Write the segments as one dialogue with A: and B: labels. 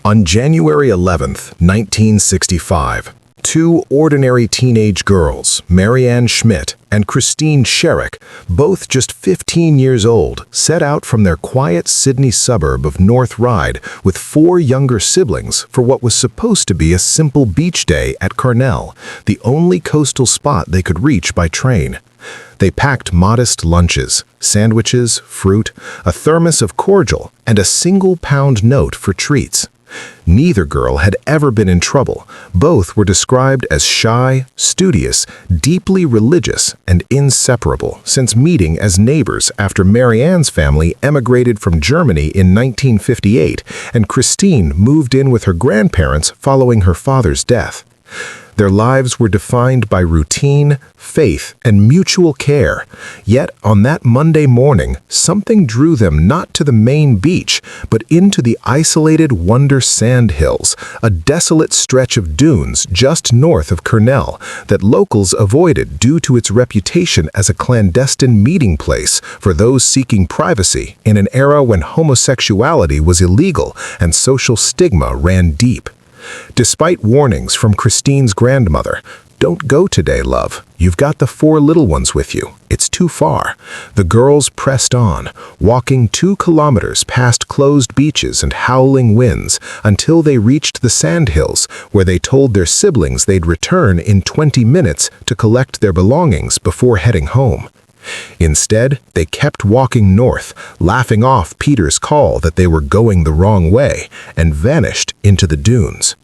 A: On January 11, 1965, two ordinary teenage girls, Maryanne Schmidt and Christine Sherik, both just 15 years old, set out from their quiet Sydney suburb of North Ryde with four younger siblings for what was supposed to be a simple beach day at Cornell, the only coastal spot they could reach by train. They packed modest lunches, sandwiches, fruit, a thermos of cordial, and a single-pound note for treats. Neither girl had ever been in trouble. Both were described as shy, studious, deeply religious, and inseparable since meeting as neighbors after Maryanne's family emigrated from Germany in 1958 and Christine moved in with her grandparents following her father's death. Their lives were defined by routine, faith, and mutual care. Yet, on that Monday morning, something drew them not to the main beach, but into the isolated Wonder Sand Hills, a desolate stretch of dunes just north of Cornell that locals avoided due to its reputation as a clandestine meeting place for those seeking privacy in an era when homosexuality was illegal and social stigma ran deep. Despite warnings from Christine's grandmother, "Don't go today, love. You've got the four little ones with you. It's too far," the girls pressed on, walking 2 kilometers past closed beaches and howling winds until they reached the sandhills, where they told their siblings they'd return in 20 minutes to collect their belongings before heading home. Instead, they kept walking north, laughing off Peter's call that they were going the wrong way, and vanished into the dunes.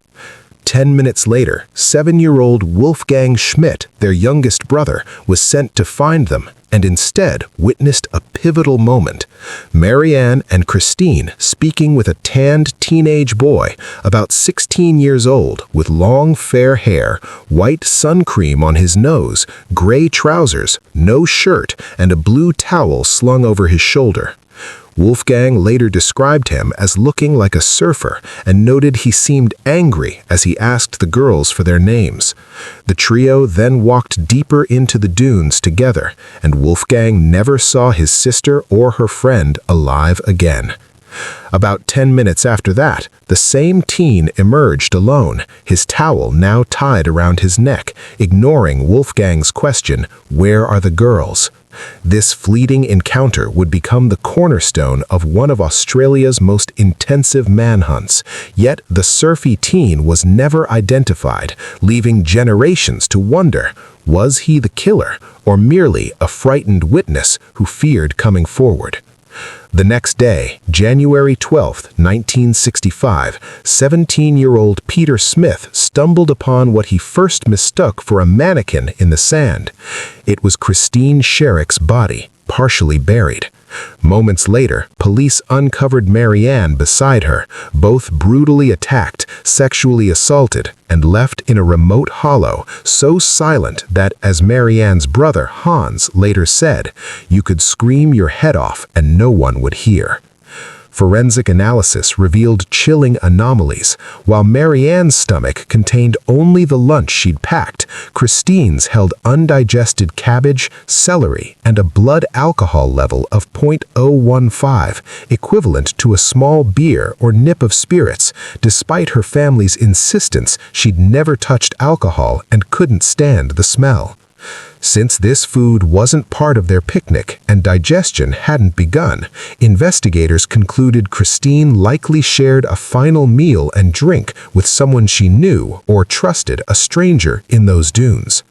A: 10 minutes later, 7-year-old Wolfgang Schmidt, their youngest brother, was sent to find them and instead witnessed a pivotal moment. Maryanne and Christine speaking with a tanned teenage boy, about 16 years old, with long fair hair, white sun cream on his nose, gray trousers, no shirt, and a blue towel slung over his shoulder. Wolfgang later described him as looking like a surfer and noted he seemed angry as he asked the girls for their names. The trio then walked deeper into the dunes together, and Wolfgang never saw his sister or her friend alive again. About 10 minutes after that, the same teen emerged alone, his towel now tied around his neck, ignoring Wolfgang's question, "Where are the girls?" This fleeting encounter would become the cornerstone of one of Australia's most intensive manhunts, yet the surfy teen was never identified, leaving generations to wonder, was he the killer or merely a frightened witness who feared coming forward? The next day, January 12, 1965, 17-year-old Peter Smith stumbled upon what he first mistook for a mannequin in the sand. It was Christine Sherik's body, partially buried. Moments later, police uncovered Maryanne beside her, both brutally attacked, sexually assaulted, and left in a remote hollow, so silent that, as Maryanne's brother Hans later said, you could scream your head off and no one would hear. Forensic analysis revealed chilling anomalies. While Maryanne's stomach contained only the lunch she'd packed, Christine's held undigested cabbage, celery, and a blood alcohol level of 0.015, equivalent to a small beer or nip of spirits, despite her family's insistence she'd never touched alcohol and couldn't stand the smell. Since this food wasn't part of their picnic and digestion hadn't begun, investigators concluded Christine likely shared a final meal and drink with someone she knew or trusted, a stranger in those dunes.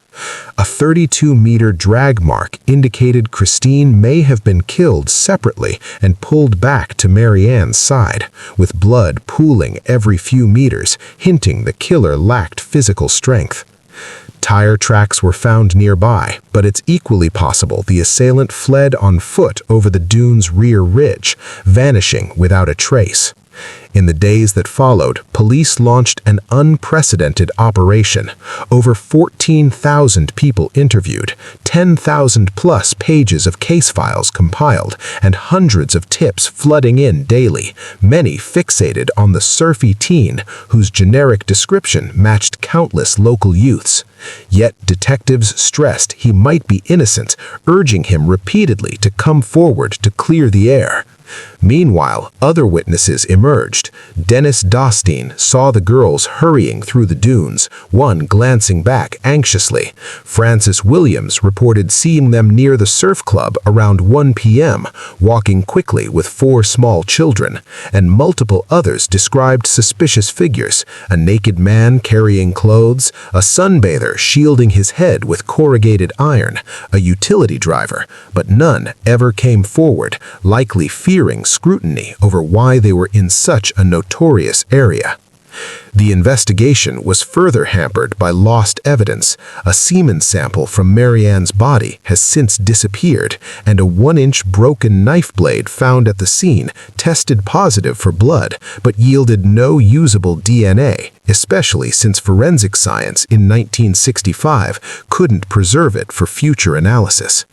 A: A 32-meter drag mark indicated Christine may have been killed separately and pulled back to Maryanne's side, with blood pooling every few meters, hinting the killer lacked physical strength. Tire tracks were found nearby, but it's equally possible the assailant fled on foot over the dune's rear ridge, vanishing without a trace. In the days that followed, police launched an unprecedented operation. Over 14,000 people interviewed, 10,000-plus pages of case files compiled, and hundreds of tips flooding in daily, many fixated on the surfy teen whose generic description matched countless local youths. Yet detectives stressed he might be innocent, urging him repeatedly to come forward to clear the air. Meanwhile, other witnesses emerged. Dennis Dostine saw the girls hurrying through the dunes, one glancing back anxiously. Francis Williams reported seeing them near the surf club around 1 p.m., walking quickly with 4 small children, and multiple others described suspicious figures: a naked man carrying clothes, a sunbather shielding his head with corrugated iron, a utility driver, but none ever came forward, likely fearing scrutiny over why they were in such a notorious area. The investigation was further hampered by lost evidence. A semen sample from Maryanne's body has since disappeared, and a 1-inch broken knife blade found at the scene tested positive for blood, but yielded no usable DNA, especially since forensic science in 1965 couldn't preserve it for future analysis.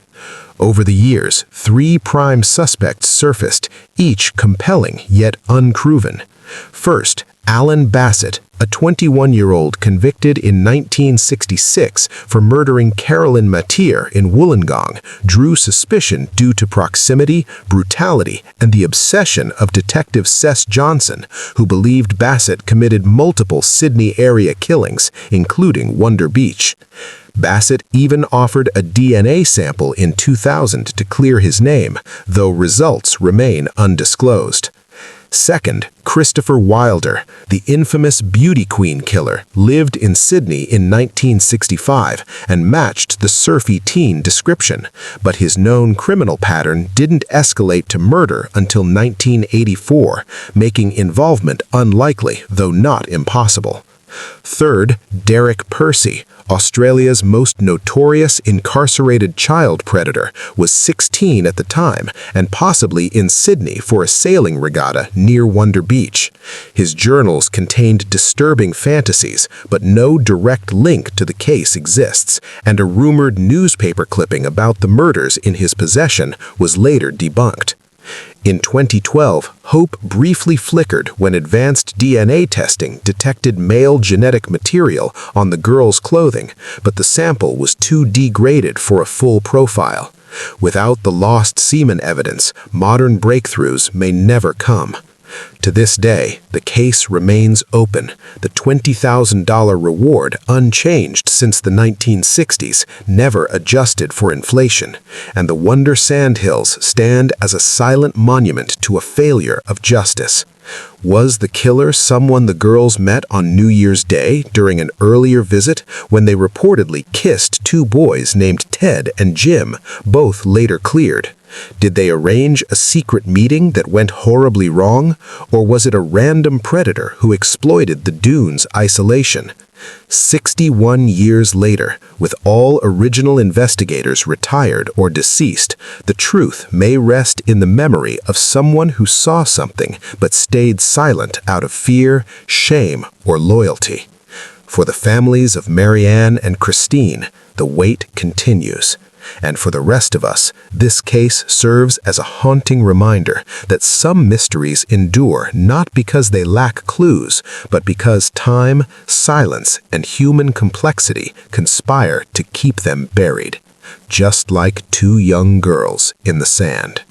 A: Over the years, 3 prime suspects surfaced, each compelling yet unproven. First, Alan Basset, a 21-year-old convicted in 1966 for murdering Carolyn Matier in Wollongong, drew suspicion due to proximity, brutality, and the obsession of Detective Cess Johnson, who believed Basset committed multiple Sydney-area killings, including Wonder Beach. Basset even offered a DNA sample in 2000 to clear his name, though results remain undisclosed. Second, Christopher Wilder, the infamous beauty queen killer, lived in Sydney in 1965 and matched the surfy teen description, but his known criminal pattern didn't escalate to murder until 1984, making involvement unlikely, though not impossible. Third, Derek Percy, Australia's most notorious incarcerated child predator, was 16 at the time and possibly in Sydney for a sailing regatta near Wonder Beach. His journals contained disturbing fantasies, but no direct link to the case exists, and a rumored newspaper clipping about the murders in his possession was later debunked. In 2012, hope briefly flickered when advanced DNA testing detected male genetic material on the girl's clothing, but the sample was too degraded for a full profile. Without the lost semen evidence, modern breakthroughs may never come. To this day, the case remains open, the $20,000 reward unchanged since the 1960s, never adjusted for inflation, and the Wonder Sandhills stand as a silent monument to a failure of justice. Was the killer someone the girls met on New Year's Day during an earlier visit when they reportedly kissed 2 boys named Ted and Jim, both later cleared? Did they arrange a secret meeting that went horribly wrong, or was it a random predator who exploited the dunes' isolation? 61 years later, with all original investigators retired or deceased, the truth may rest in the memory of someone who saw something but stayed silent out of fear, shame, or loyalty. For the families of Maryanne and Christine, the wait continues. And for the rest of us, this case serves as a haunting reminder that some mysteries endure not because they lack clues, but because time, silence, and human complexity conspire to keep them buried, just like 2 young girls in the sand.